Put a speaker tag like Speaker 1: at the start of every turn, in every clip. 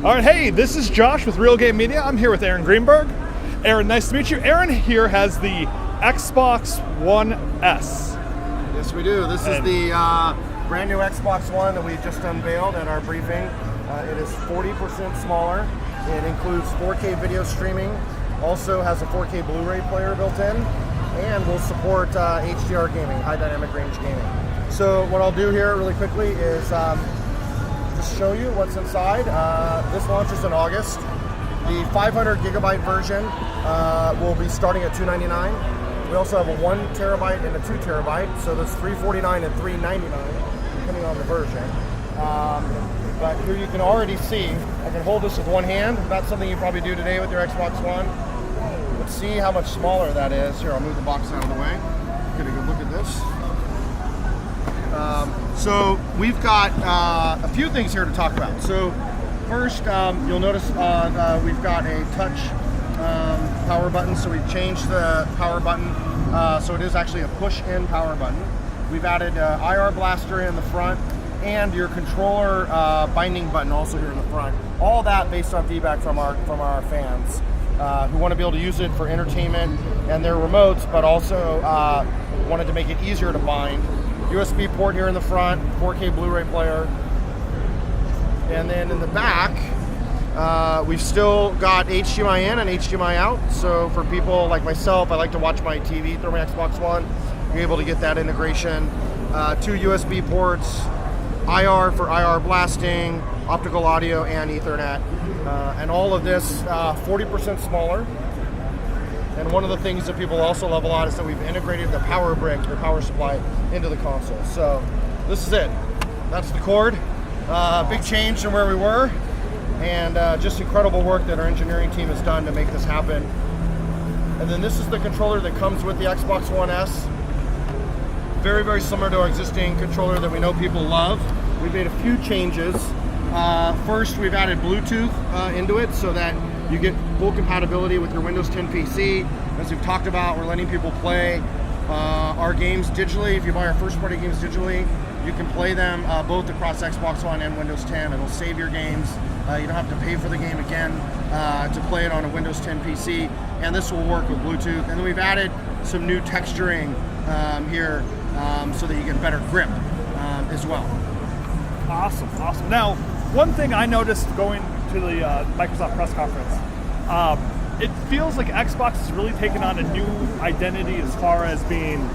Speaker 1: All right, hey, this is Josh with Real Game Media. I'm here with Aaron Greenberg. Aaron, nice to meet you. Aaron here has the Xbox One S.
Speaker 2: Yes, we do. This is the brand new Xbox One that we just unveiled at our briefing. It is 40% smaller. It includes 4K video streaming, also has a 4K Blu-ray player built in, and will support HDR gaming, high dynamic range gaming. So what I'll do here really quickly is just show you what's inside. This launches in August. The 500 gigabyte version will be starting at $299. We also have a 1 terabyte and a 2 terabyte, so there's $349 and $399 depending on the version. But here you can already see, I can hold this with one hand. That's something you probably do today with your Xbox One. But see how much smaller that is. Here, I'll move the box out of the way. Get a good look at this. So we've got a few things here to talk about. So first, you'll notice we've got a touch power button. So we've changed the power button. So it is actually a push-in power button. We've added IR blaster in the front and your controller binding button also here in the front. All that based on feedback from our fans who want to be able to use it for entertainment and their remotes, but also wanted to make it easier to bind. USB port here in the front, 4K Blu-ray player. And then in the back, we've still got HDMI in and HDMI out. So for people like myself, I like to watch my TV through my Xbox One. You're able to get that integration. 2 USB ports, IR for IR blasting, optical audio, and Ethernet. And all of this 40% smaller. And one of the things that people also love a lot is that we've integrated the power brick, the power supply, into the console. So this is it. That's the cord. Big change from where we were. And just incredible work that our engineering team has done to make this happen. And then this is the controller that comes with the Xbox One S. Very, very similar to our existing controller that we know people love. We've made a few changes. First, we've added Bluetooth into it so that you get full compatibility with your Windows 10 PC. As we've talked about, we're letting people play our games digitally. If you buy our first-party games digitally, you can play them both across Xbox One and Windows 10. It'll save your games. You don't have to pay for the game again to play it on a Windows 10 PC. And this will work with Bluetooth. And then we've added some new texturing here so that you get better grip as well.
Speaker 1: Awesome, awesome. Now, one thing I noticed going to the Microsoft press conference, it feels like Xbox has really taken on a new identity as far as being,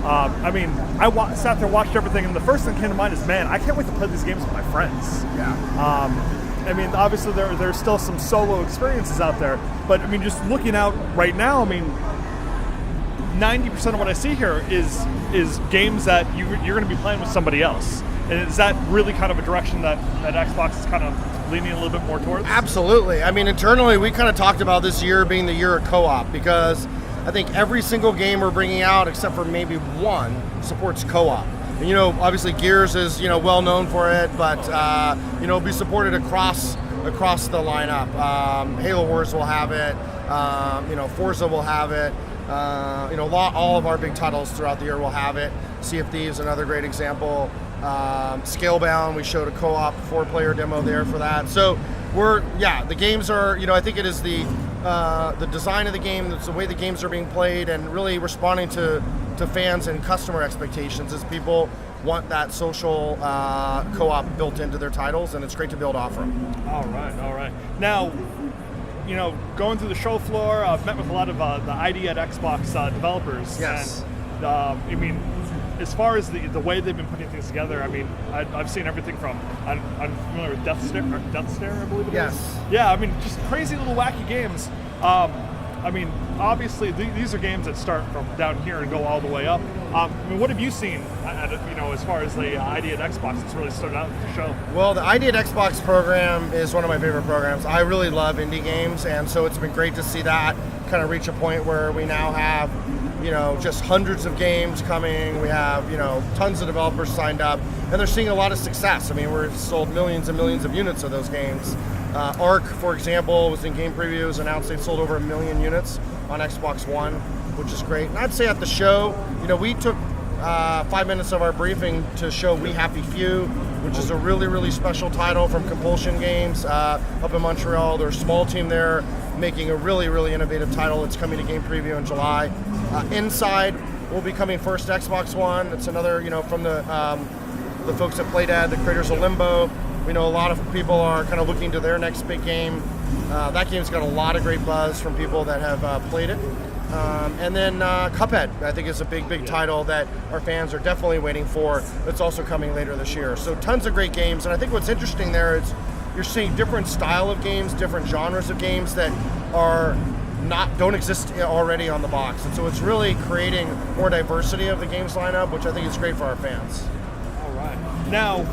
Speaker 1: I sat there, watched everything, and the first thing that came to mind is, man, I can't wait to play these games with my friends.
Speaker 2: Yeah.
Speaker 1: Obviously there's still some solo experiences out there, but just looking out right now, 90% of what I see here is games that you're going to be playing with somebody else. And is that really kind of a direction that Xbox is kind of leaning a little bit more towards?
Speaker 2: Absolutely. Internally, we kind of talked about this year being the year of co-op because I think every single game we're bringing out, except for maybe one, supports co-op. And, obviously Gears is, well known for it, but, it'll be supported across the lineup. Halo Wars will have it. Forza will have it. All of our big titles throughout the year will have it. Sea of Thieves, another great example. Scalebound, we showed a co-op 4-player demo there for that. So the games are, I think it is the design of the game, it's the way the games are being played, and really responding to fans and customer expectations as people want that social co-op built into their titles, and it's great to be able to offer them. All
Speaker 1: right. Now, going through the show floor, I've met with a lot of the ID at Xbox developers.
Speaker 2: Yes.
Speaker 1: And, as far as the way they've been putting things together, I've seen everything from, I'm familiar with Death Stare, I believe it is.
Speaker 2: Yes.
Speaker 1: Yeah, just crazy little wacky games. Obviously these are games that start from down here and go all the way up. What have you seen, as far as the ID at Xbox that's really stood out at the show?
Speaker 2: Well, the ID at Xbox program is one of my favorite programs. I really love indie games, and so it's been great to see that kind of reach a point where we now have, just hundreds of games coming. We have, tons of developers signed up, and they're seeing a lot of success. We've sold millions and millions of units of those games. Ark, for example, was in game previews, announced they've sold over 1 million units on Xbox One, which is great. And I'd say at the show, we took 5 minutes of our briefing to show We Happy Few, which is a really, really special title from Compulsion Games up in Montreal. They're a small team there making a really, really innovative title. It's coming to Game Preview in July. Inside will be coming first Xbox One. It's another, from the folks at Playdead, the creators of Limbo. We know a lot of people are kind of looking to their next big game. That game's got a lot of great buzz from people that have played it. And then Cuphead, I think, is a big title that our fans are definitely waiting for. It's also coming later this year. So tons of great games. And I think what's interesting there is you're seeing different style of games, different genres of games that don't exist already on the box. And so it's really creating more diversity of the games lineup, which I think is great for our fans.
Speaker 1: All right. Now,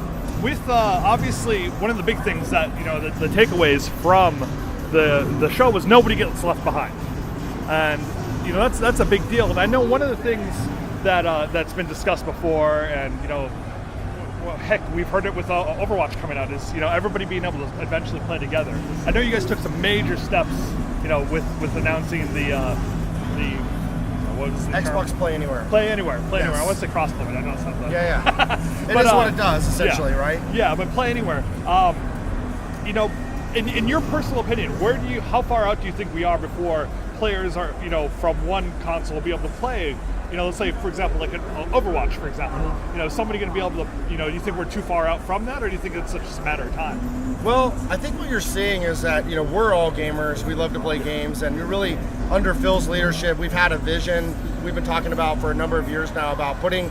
Speaker 1: with obviously one of the big things that, the takeaways from the show was nobody gets left behind. And that's a big deal. And I know one of the things that's been discussed before, and heck, we've heard it with Overwatch coming out, is everybody being able to eventually play together. I know you guys took some major steps, with announcing the what was the
Speaker 2: Xbox
Speaker 1: term?
Speaker 2: Play Anywhere.
Speaker 1: Play Anywhere.
Speaker 2: Yes.
Speaker 1: I want to say crossplay, but I know it's not that.
Speaker 2: Yeah. It is what it does, essentially, right?
Speaker 1: Yeah, but Play Anywhere. In your personal opinion, how far out do you think we are before players are, from one console will be able to play? Let's say, for example, like an Overwatch, for example. Is somebody going to be able to, do you think we're too far out from that, or do you think it's just a matter of time?
Speaker 2: Well, I think what you're seeing is that, we're all gamers. We love to play games, and we're really, under Phil's leadership, we've had a vision we've been talking about for a number of years now about putting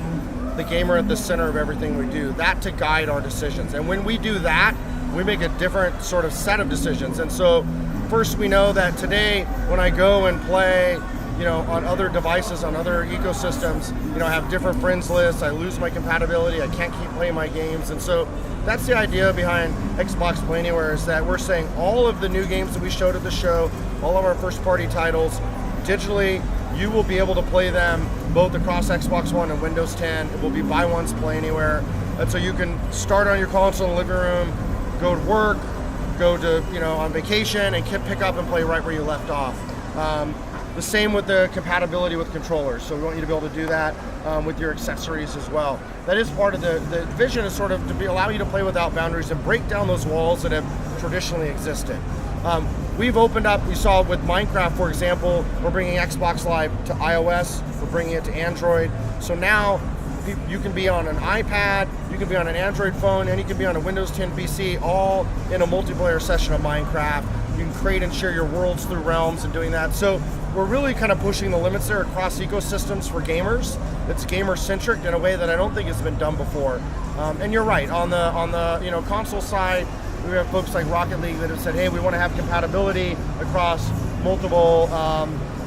Speaker 2: the gamer at the center of everything we do, that to guide our decisions. And when we do that, we make a different sort of set of decisions. And so first, we know that today when I go and play on other devices, on other ecosystems, I have different friends lists, I lose my compatibility, I can't keep playing my games. And so that's the idea behind Xbox Play Anywhere, is that we're saying all of the new games that we showed at the show, all of our first party titles, digitally, you will be able to play them both across Xbox One and Windows 10. It will be buy once, play anywhere. And so you can start on your console in the living room, go to work, go to, on vacation, and pick up and play right where you left off. The same with the compatibility with controllers. So we want you to be able to do that with your accessories as well. That is part of the vision, is sort of to allow you to play without boundaries and break down those walls that have traditionally existed. We've opened up, we saw with Minecraft, for example, we're bringing Xbox Live to iOS, we're bringing it to Android. So now you can be on an iPad, you can be on an Android phone, and you can be on a Windows 10 PC, all in a multiplayer session of Minecraft. You can create and share your worlds through realms and doing that. So we're really kind of pushing the limits there across ecosystems for gamers. It's gamer-centric in a way that I don't think has been done before. And you're right, on the console side, we have folks like Rocket League that have said, hey, we want to have compatibility across multiple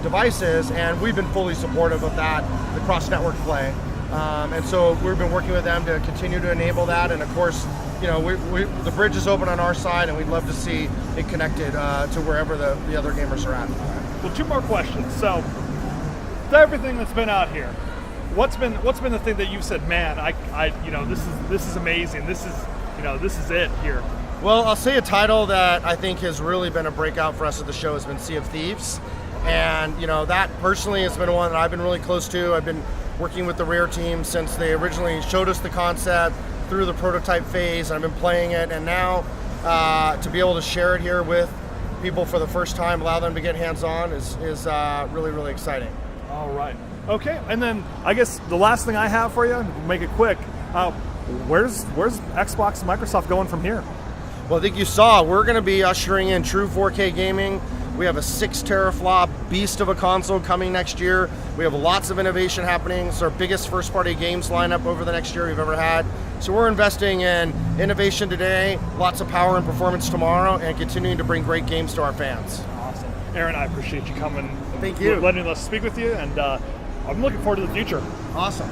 Speaker 2: devices, and we've been fully supportive of that, the cross-network play. And so we've been working with them to continue to enable that, and of course, the bridge is open on our side, and we'd love to see it connected to wherever the other gamers are at.
Speaker 1: Well, two more questions. So, to everything that's been out here, what's been the thing that you've said, man, this is amazing. This is it here.
Speaker 2: Well, I'll say a title that I think has really been a breakout for us at the show has been Sea of Thieves. And, that personally has been one that I've been really close to. I've been working with the Rare team since they originally showed us the concept through the prototype phase. I've been playing it, and now to be able to share it here with people for the first time, allow them to get hands-on is really, really exciting.
Speaker 1: All right. Okay, and then I guess the last thing I have for you, make it quick, where's Xbox and Microsoft going from here?
Speaker 2: Well, I think you saw, we're going to be ushering in true 4K gaming. We have a 6 teraflop beast of a console coming next year. We have lots of innovation happening. It's our biggest first-party games lineup over the next year we've ever had. So we're investing in innovation today, lots of power and performance tomorrow, and continuing to bring great games to our fans.
Speaker 1: Awesome. Aaron, I appreciate you coming.
Speaker 2: Thank you.
Speaker 1: Letting us speak with you, and I'm looking forward to the future.
Speaker 2: Awesome.